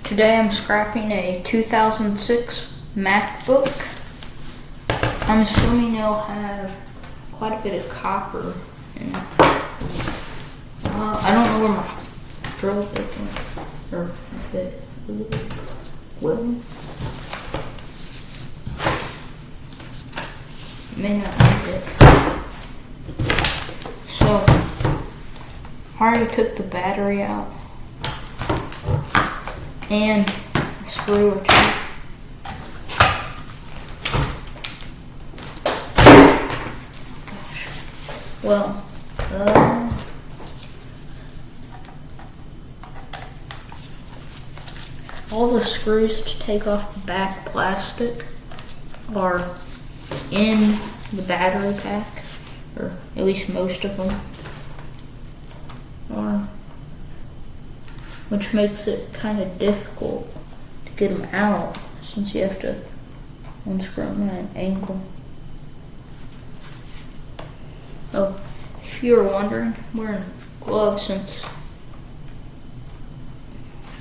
Today I'm scrapping a 2006 MacBook. I'm assuming it'll have quite a bit of copper in it. I don't know where my drill bit went, or if it will. May not need it. So, I already took the battery out and a screw or two. Well, all the screws to take off the back plastic are in the battery pack, or at least most of them are, which makes it kind of difficult to get them out since you have to unscrew them at an angle. Oh, if you were wondering, I'm wearing gloves since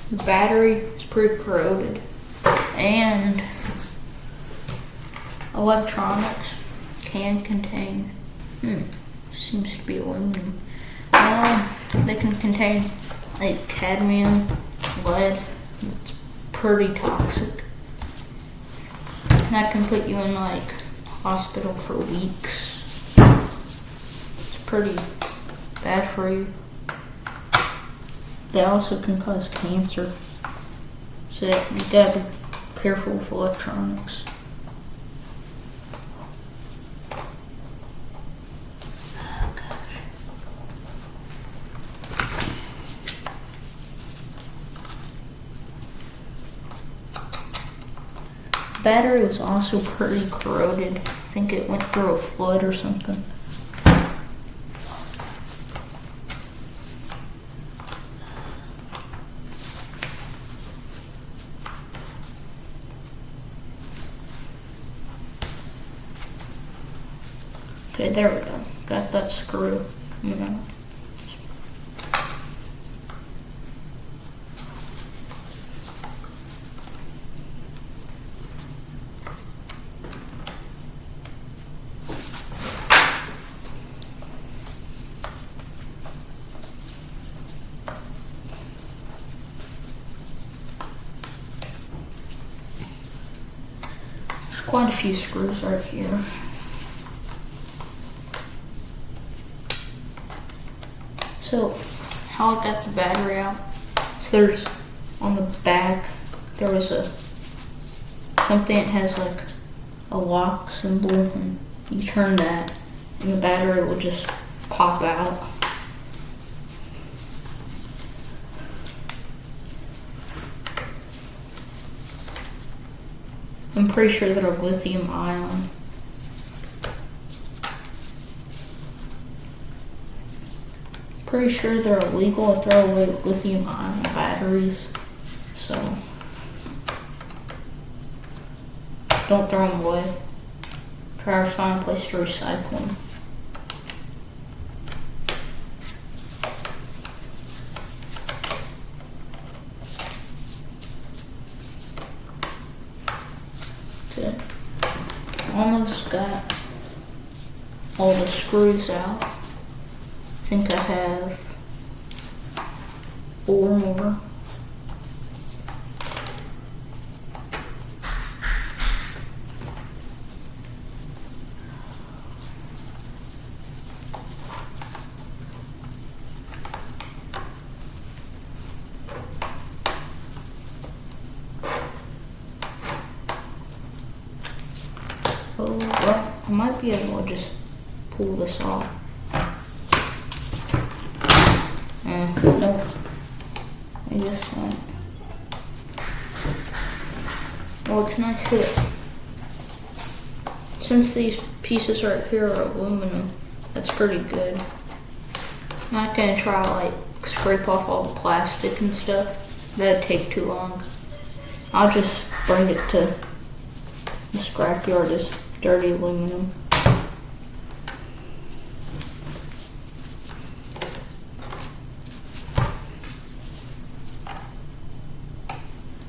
the battery is pretty corroded and electronics can contain, seems to be aluminum. They can contain like cadmium, lead. It's pretty toxic. And that can put you in like hospital for weeks. Pretty bad for you. They also can cause cancer, so you gotta be careful with electronics. Oh gosh. The battery was also pretty corroded. I think it went through a flood or something. Okay, there we go. Got that screw coming out. There's quite a few screws right here. So, how I got the battery out, so there's, on the back, there was something that has like a lock symbol, and you turn that, and the battery will just pop out. I'm pretty sure they're lithium ion. Pretty sure they're illegal to throw away lithium ion batteries, so don't throw them away. Try to find a place to recycle them. Okay, almost got all the screws out. I think I have 4 more. Oh, well, I might be able to just pull this off. Nope. I just won't. Well, it's nice that since these pieces right here are aluminum, that's pretty good. I'm not gonna try to like scrape off all the plastic and stuff. That'd take too long. I'll just bring it to the scrapyard as dirty aluminum.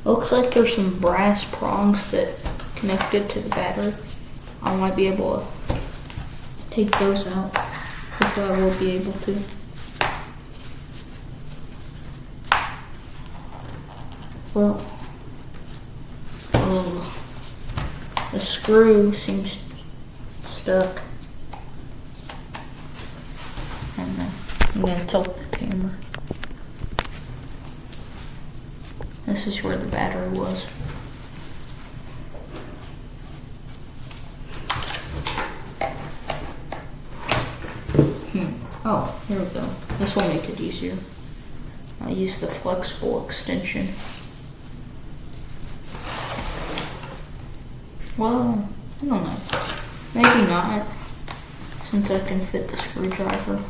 Looks like there's some brass prongs that connected to the battery. I might be able to take those out. Hopefully I will be able to. Well, the screw seems stuck. And I'm gonna tilt the camera. This is where the battery was. Oh, here we go. This will make it easier. I'll use the flexible extension. Well, I don't know. Maybe not, since I can fit the screwdriver.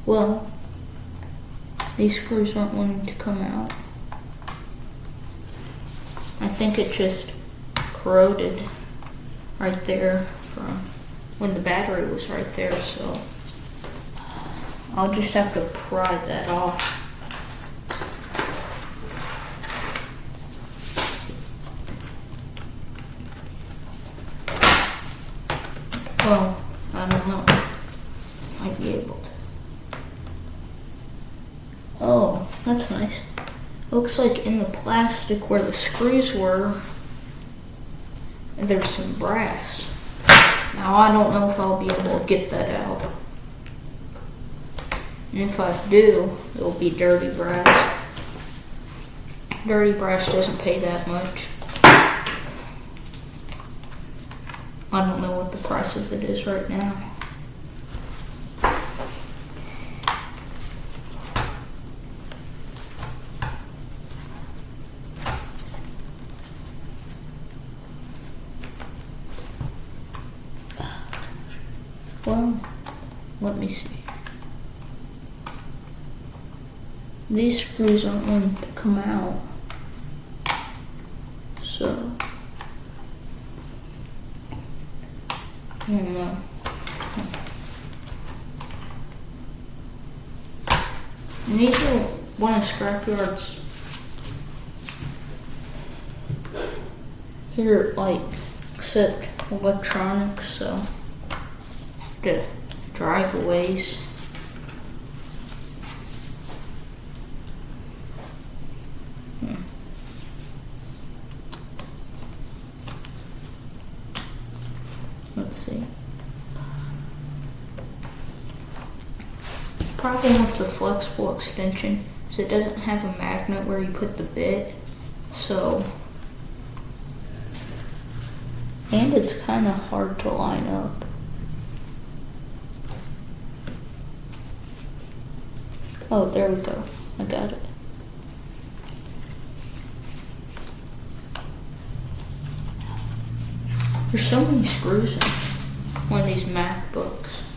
Well, these screws aren't wanting to come out. I think it just corroded right there from when the battery was right there, so I'll just have to pry that off. Well, I don't know. Might be able to. Oh, that's nice. Looks like in the plastic where the screws were, there's some brass. Now I don't know if I'll be able to get that out. And if I do, it'll be dirty brass. Dirty brass doesn't pay that much. I don't know what the price of it is right now. Well, let me see. These screws aren't going to come out. So, I don't know. Neither one of scrapyards here like accept electronics, so to drive a ways. Let's see. Problem with the flexible extension is it doesn't have a magnet where you put the bit, so, and it's kind of hard to line up. Oh, there we go. I got it. There's so many screws in one of these MacBooks.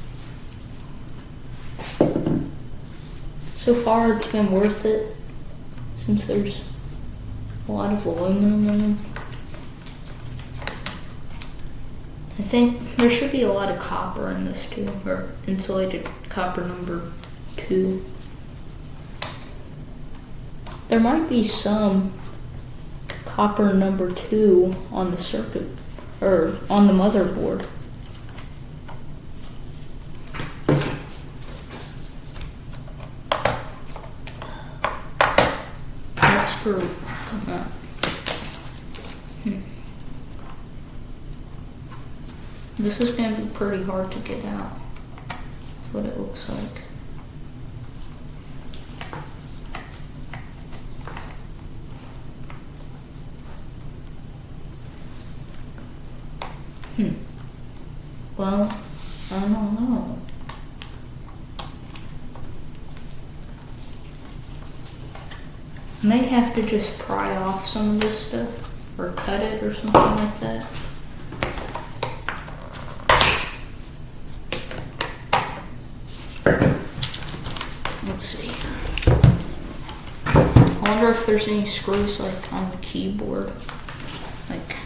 So far it's been worth it since there's a lot of aluminum in them. I think there should be a lot of copper in this too, or insulated copper number 2. There might be some copper number 2 on the circuit, or on the motherboard. That screw come out. This is going to be pretty hard to get out. That's what it looks like. Well, I don't know. May have to just pry off some of this stuff, or cut it, or something like that. Let's see. I wonder if there's any screws like on the keyboard. Like,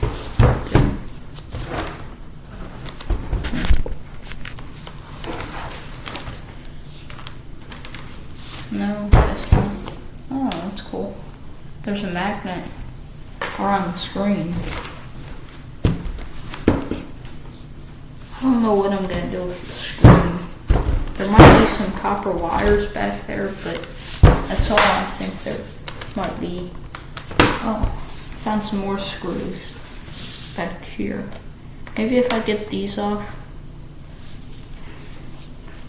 there's a magnet around the screen. I don't know what I'm gonna do with the screen. There might be some copper wires back there, but that's all I think there might be. Oh, found some more screws back here. Maybe if I get these off,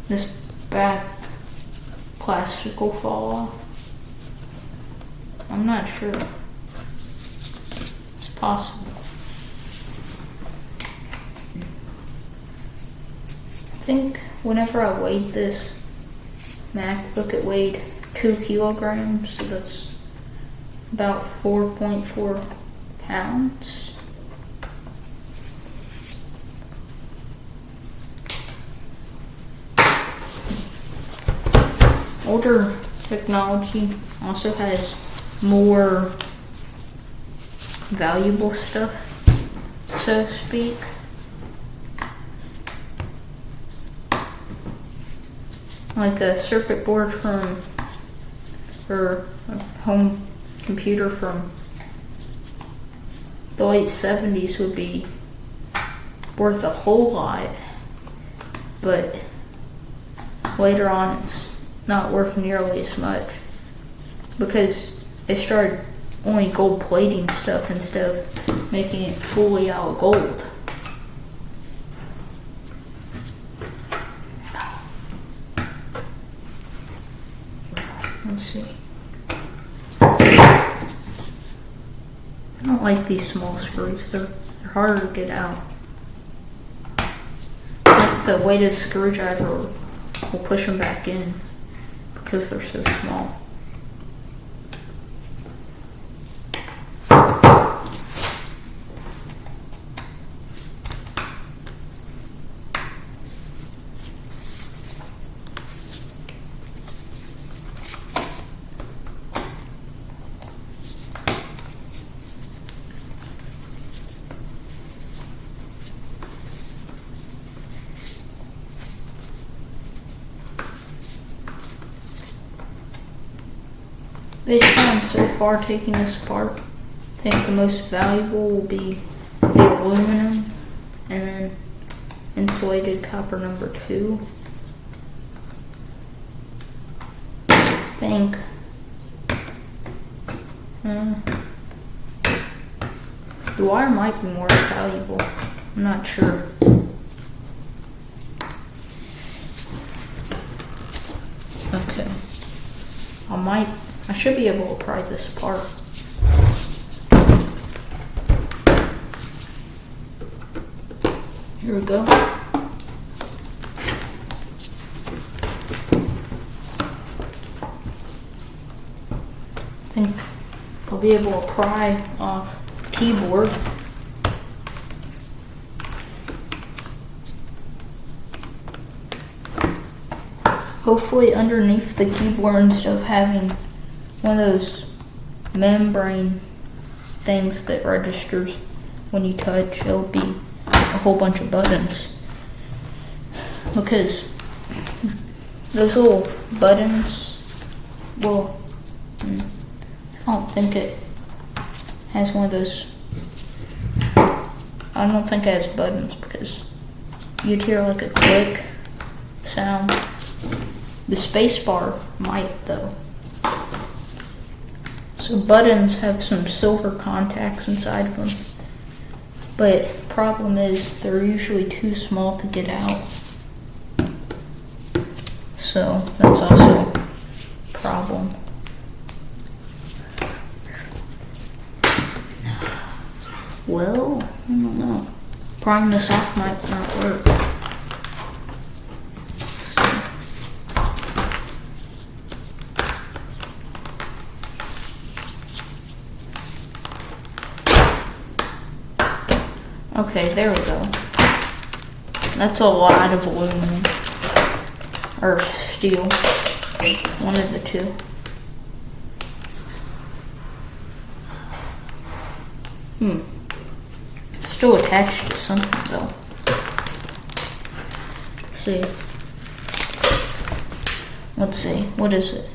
this back plastic will fall off. I'm not sure. It's possible. I think whenever I weighed this MacBook, it weighed 2 kilograms, so that's about 4.4 pounds. Older technology also has more valuable stuff, so to speak. Like a circuit board or a home computer from the late 70s would be worth a whole lot, but later on it's not worth nearly as much because they started only gold plating stuff instead of making it fully out of gold. Let's see. I don't like these small screws. They're harder to get out. Like the weighted screwdriver will push them back in because they're so small. Based on so far taking this apart, I think the most valuable will be the aluminum and then insulated copper number 2. I think the wire might be more valuable. I'm not sure. Okay. I should be able to pry this apart. Here we go. I think I'll be able to pry off the keyboard. Hopefully underneath the keyboard, instead of having one of those membrane things that registers when you touch, it'll be a whole bunch of buttons. Because those little buttons, well, I don't think it has one of those. I don't think it has buttons because you'd hear like a click sound. The space bar might though. So buttons have some silver contacts inside of them. But the problem is they're usually too small to get out. So that's also a problem. Well, I don't know. Prying this off might not work. Okay, there we go. That's a lot of aluminum. Or steel. One of the two. Still attached to something though. Let's see. What is it?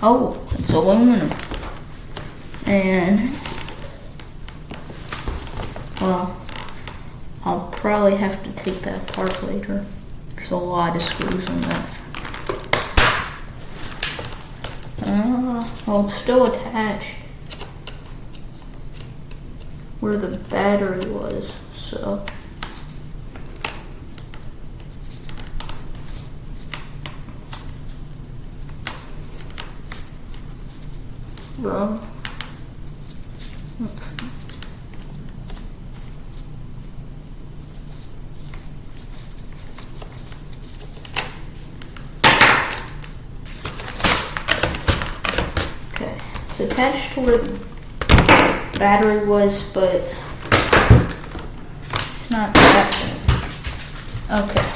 Oh, it's aluminum. And, well, I'll probably have to take that apart later. There's a lot of screws on that. Well, it's still attached where the battery was, so. Well, okay, it's attached to where the battery was, but it's not that bad. Okay,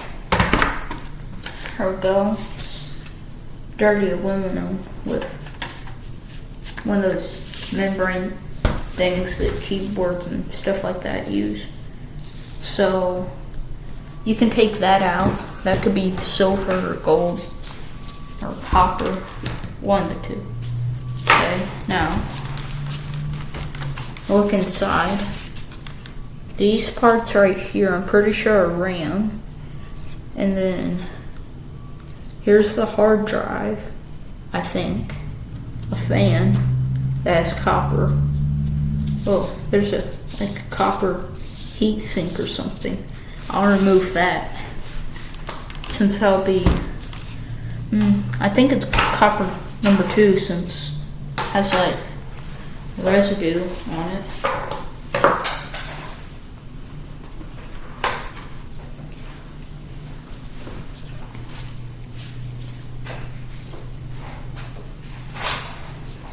here we go. It's dirty aluminum with one of those membrane things that keyboards and stuff like that use. So you can take that out. That could be silver or gold or copper, one of the two. Okay, now look inside. These parts right here, I'm pretty sure are RAM. And then here's the hard drive, I think. A fan that has copper. Oh, there's a copper heat sink or something. I'll remove that since that'll be, I think it's copper number 2 since it has like residue on it.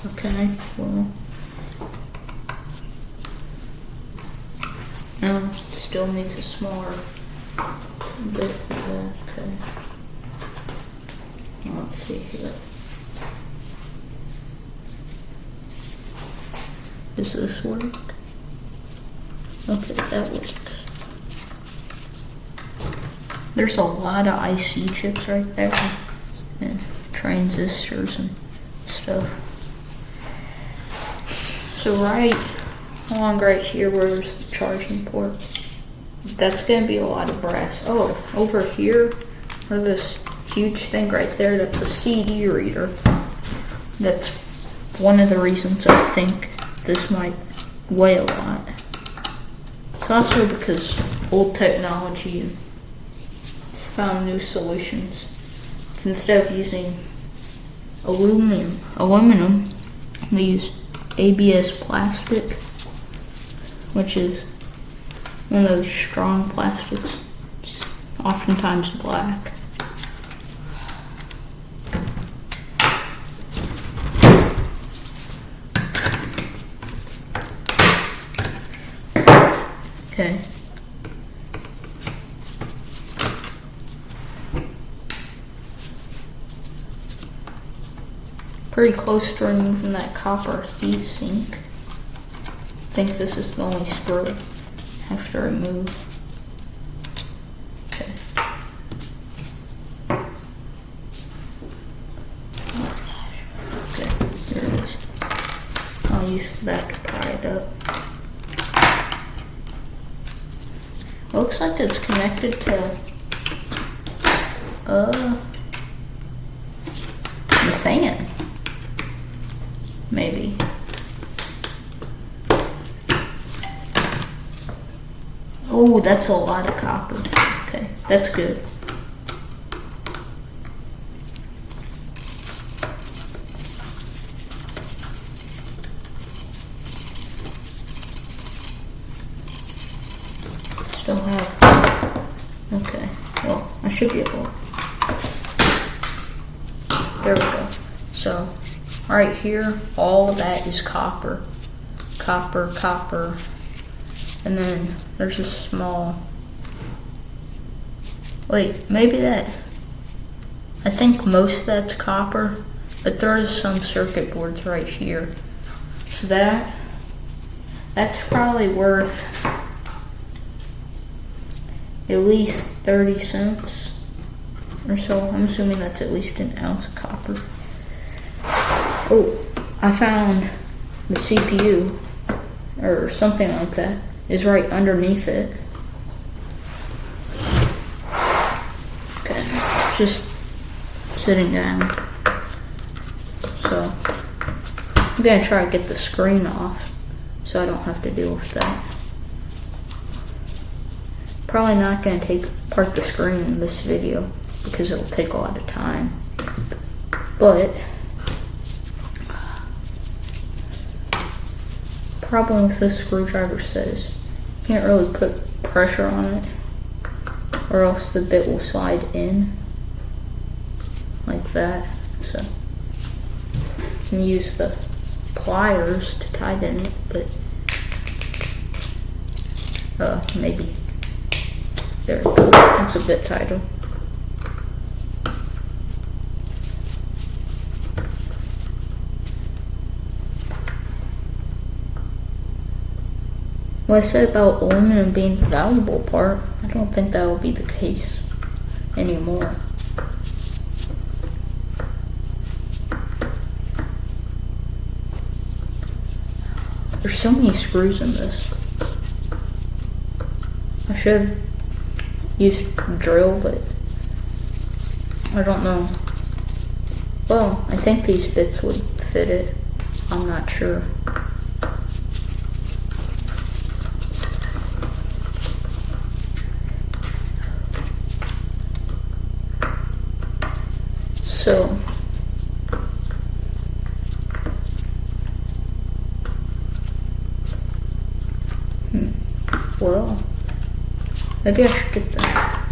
Okay, well, no, it still needs a smaller bit of that. Okay, well, let's see here. Does this work? Okay, that works. There's a lot of IC chips right there and transistors and stuff. So right along right here where there's the charging port, that's going to be a lot of brass. Oh, over here, where this huge thing right there, that's a CD reader. That's one of the reasons I think this might weigh a lot. It's also because old technology found new solutions. Instead of using aluminum, they use ABS plastic, which is one of those strong plastics. It's oftentimes black. Okay. Pretty close to removing that copper heat sink. I think this is the only screw I have to remove. Okay. Okay, there it is. I'll use that to pry it up. Looks like it's connected to the fan. Maybe. Oh, that's a lot of copper. Okay, that's good. Still have. Okay, well, I should be able. There we go. So, right here, all of that is copper. Copper. And then there's a small. Wait, maybe that. I think most of that's copper, but there's some circuit boards right here. So that's probably worth at least 30 cents or so. I'm assuming that's at least an ounce of copper. Oh, I found the CPU, or something like that, is right underneath it. Okay, just sitting down. So, I'm gonna try to get the screen off so I don't have to deal with that. Probably not gonna take apart the screen in this video because it'll take a lot of time. But, problem with this screwdriver says you can't really put pressure on it or else the bit will slide in like that. So you can use the pliers to tighten it, but maybe there we go. That's a bit tighter. What I said about aluminum being the valuable part, I don't think that will be the case anymore. There's so many screws in this. I should have used a drill, but I don't know. Well, I think these bits would fit it. I'm not sure. So, well, maybe I should get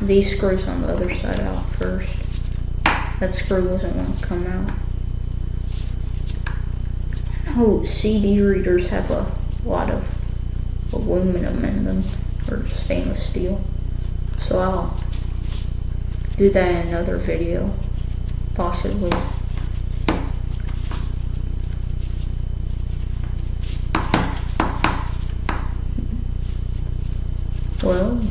these screws on the other side out first. That screw doesn't want to come out. I know CD readers have a lot of aluminum in them, or stainless steel. So I'll do that in another video, possibly. Well,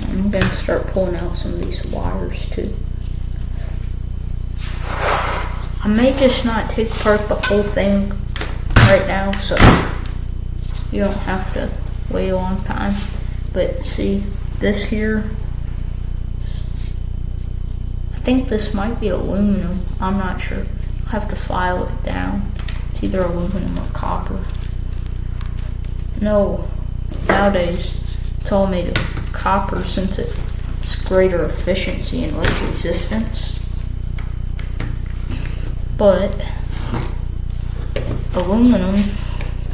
I'm gonna start pulling out some of these wires too. I may just not take apart the whole thing right now, so you don't have to wait a long time. But see, this here, I think this might be aluminum. I'm not sure. I'll have to file it down. It's either aluminum or copper. No, nowadays it's all made of copper since it's greater efficiency and less resistance. But aluminum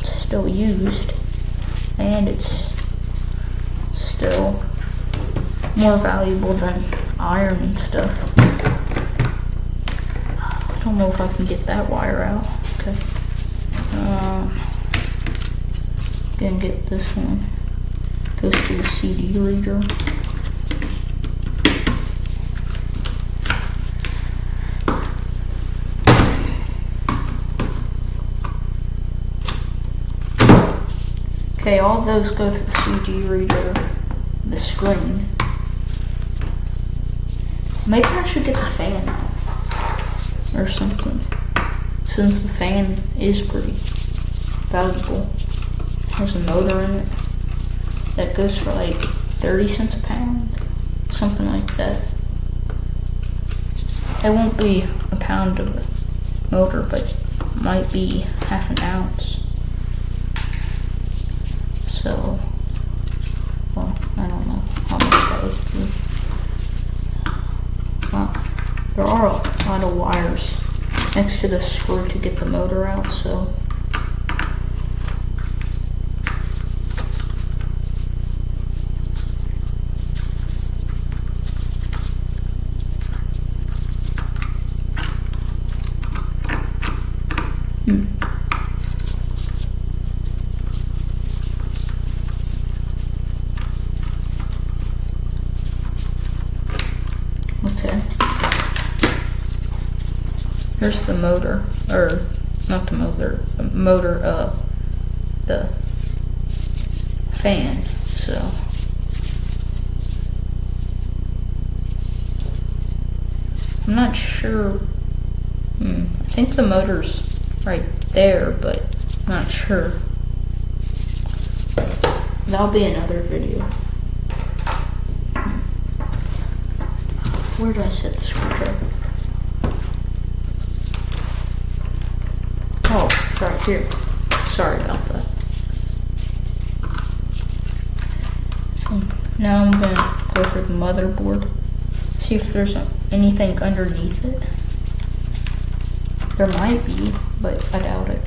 is still used, and it's still more valuable than iron and stuff. I don't know if I can get that wire out. Okay. Gonna get this one. Goes to the CD reader. Okay, all those go to the CD reader, the screen. Maybe I should get the fan out or something, since the fan is pretty valuable. It has a motor in it that goes for like 30 cents a pound, something like that. It won't be a pound of a motor, but it might be half an ounce. So, well, I don't know how much that would be. There are a lot of wires next to the screw to get the motor out, so. Okay. Here's the motor, or not the motor, the fan. So I'm not sure. I think the motor's right there, but I'm not sure. That'll be another video. Where did I set the screwdriver? Oh, it's right here. Sorry about that. So now I'm going to go for the motherboard. See if there's anything underneath it. There might be, but I doubt it.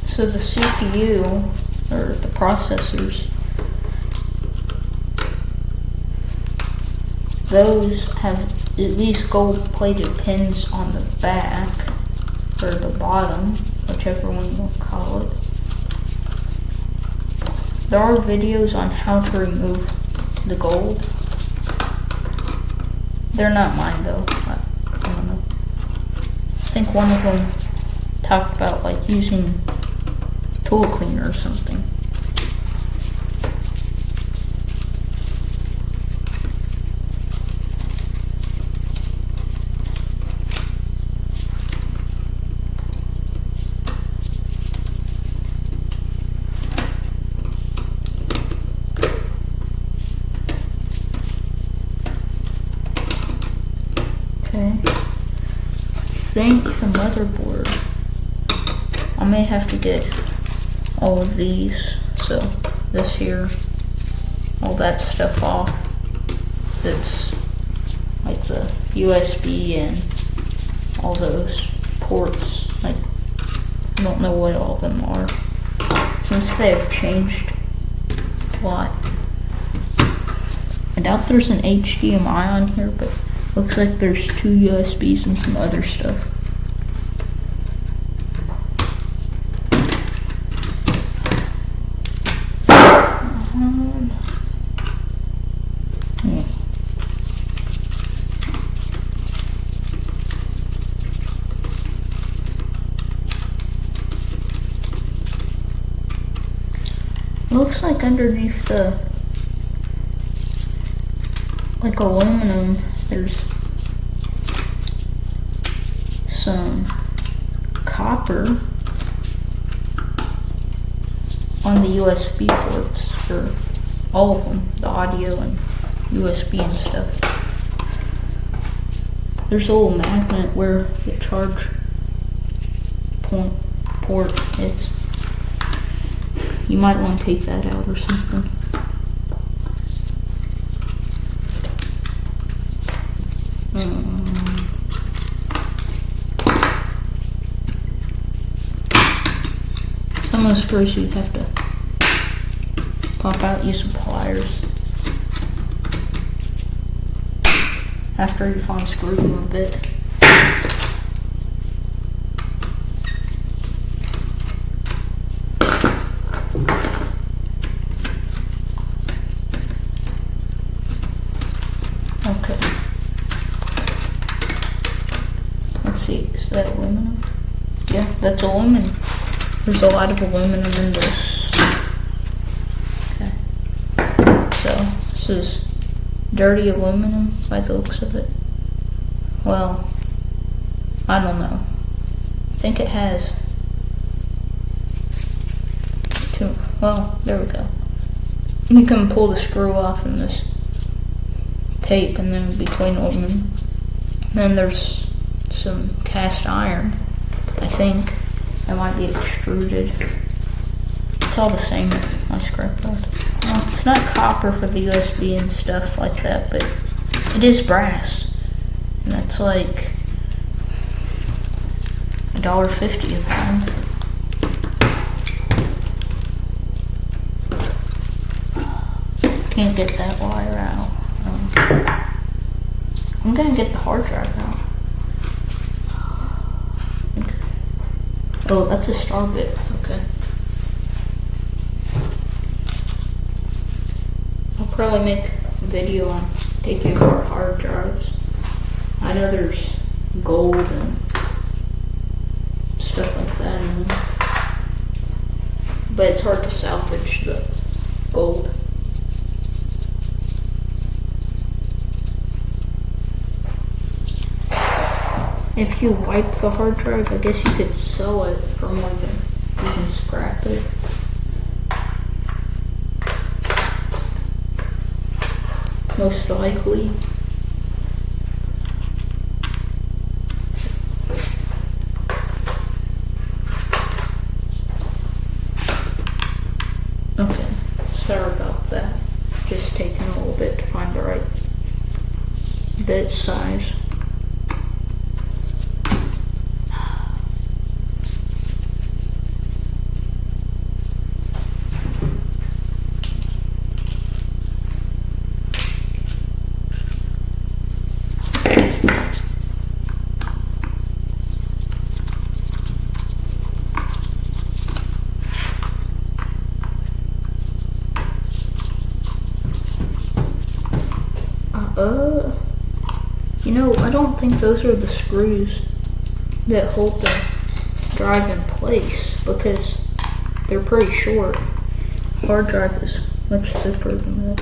So the CPU, or the processors, those have at least gold-plated pins on the back, or the bottom, whichever one you want to call it. There are videos on how to remove the gold. They're not mine though, I don't know. I think one of them talked about like using tool cleaner or something. Okay. I think the motherboard, I may have to get all of these, so this here, all that stuff off. That's like the USB and all those ports. Like, I don't know what all of them are, since they have changed a lot. I doubt there's an HDMI on here, but looks like there's 2 USBs and some other stuff. Yeah. Looks like underneath the aluminum, there's some copper on the USB ports for all of them, the audio and USB and stuff. There's a little magnet where the charge port is. You might want to take that out or something. Some of the screws you have to pop out, use some pliers. After you unscrew them a bit. Okay. Let's see, is that aluminum? Yeah, that's aluminum. There's a lot of aluminum in this. Okay. So, this is dirty aluminum by the looks of it. Well, I don't know. I think it has two. Well, there we go. You can pull the screw off in this tape, and then between aluminum. Then there's some cast iron, I think. That might be extruded. It's all the same on scrapboard. Well, it's not copper for the USB and stuff like that, but it is brass. And that's like $1.50 a pound. Can't get that wire out. I'm gonna get the hard drive out. Oh, that's a star bit. Okay. I'll probably make a video on taking apart hard drives. I know there's gold and stuff like that in them, but it's hard to salvage the gold. If you wipe the hard drive, I guess you could sell it for more than you can scrap it. Most likely. Okay, sorry about that. Just taking a little bit to find the right bit size. You know, I don't think those are the screws that hold the drive in place because they're pretty short. Hard drive is much thicker than that.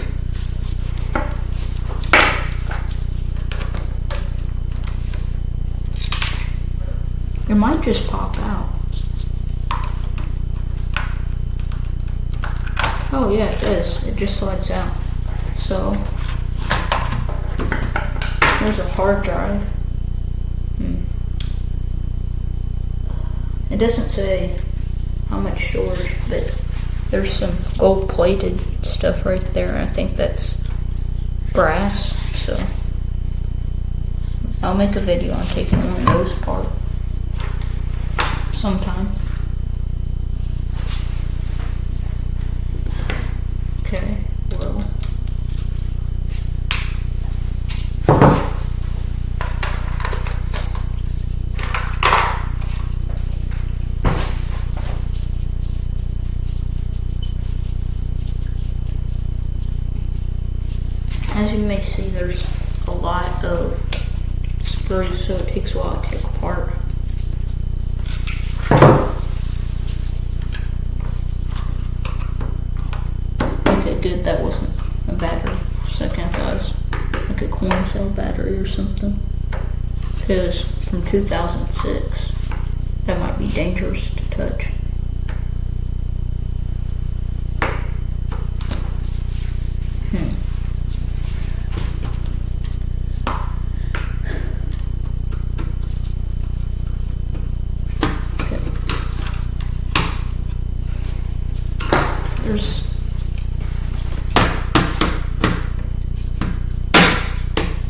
It might just pop out. Oh yeah, it does. It just slides out. So there's a hard drive. It doesn't say how much storage, but there's some gold plated stuff right there. I think that's brass, so I'll make a video on taking one of those apart sometime. Okay, well. As you may see, there's a lot of screws, so it takes a while to take apart. Okay, good, that wasn't a battery. For a second, I thought it was like a coin cell battery or something. Because from 2006, that might be dangerous to touch.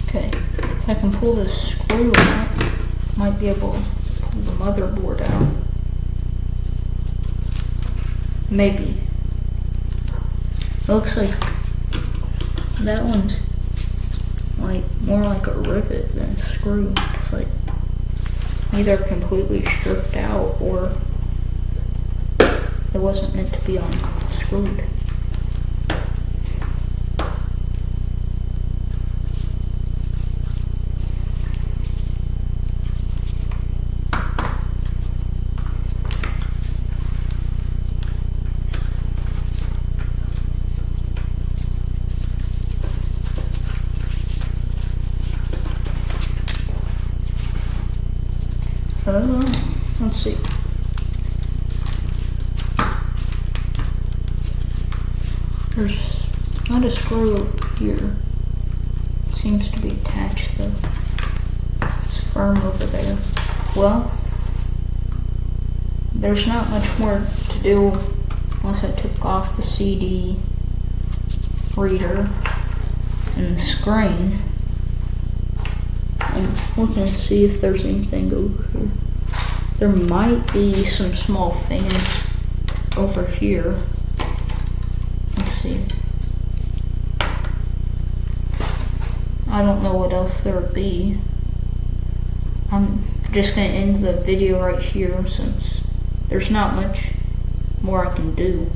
Okay, if I can pull this screw out, might be able to pull the motherboard out. Maybe. It looks like that one's like more like a rivet than a screw. It's like either completely stripped out or it wasn't meant to be unscrewed. Let's see. There's not a screw here. It seems to be attached though. It's firm over there. Well, there's not much more to do once I took off the CD reader and the screen. I'm looking to see if there's anything over here. There might be some small fans over here. Let's see. I don't know what else there would be. I'm just going to end the video right here since there's not much more I can do.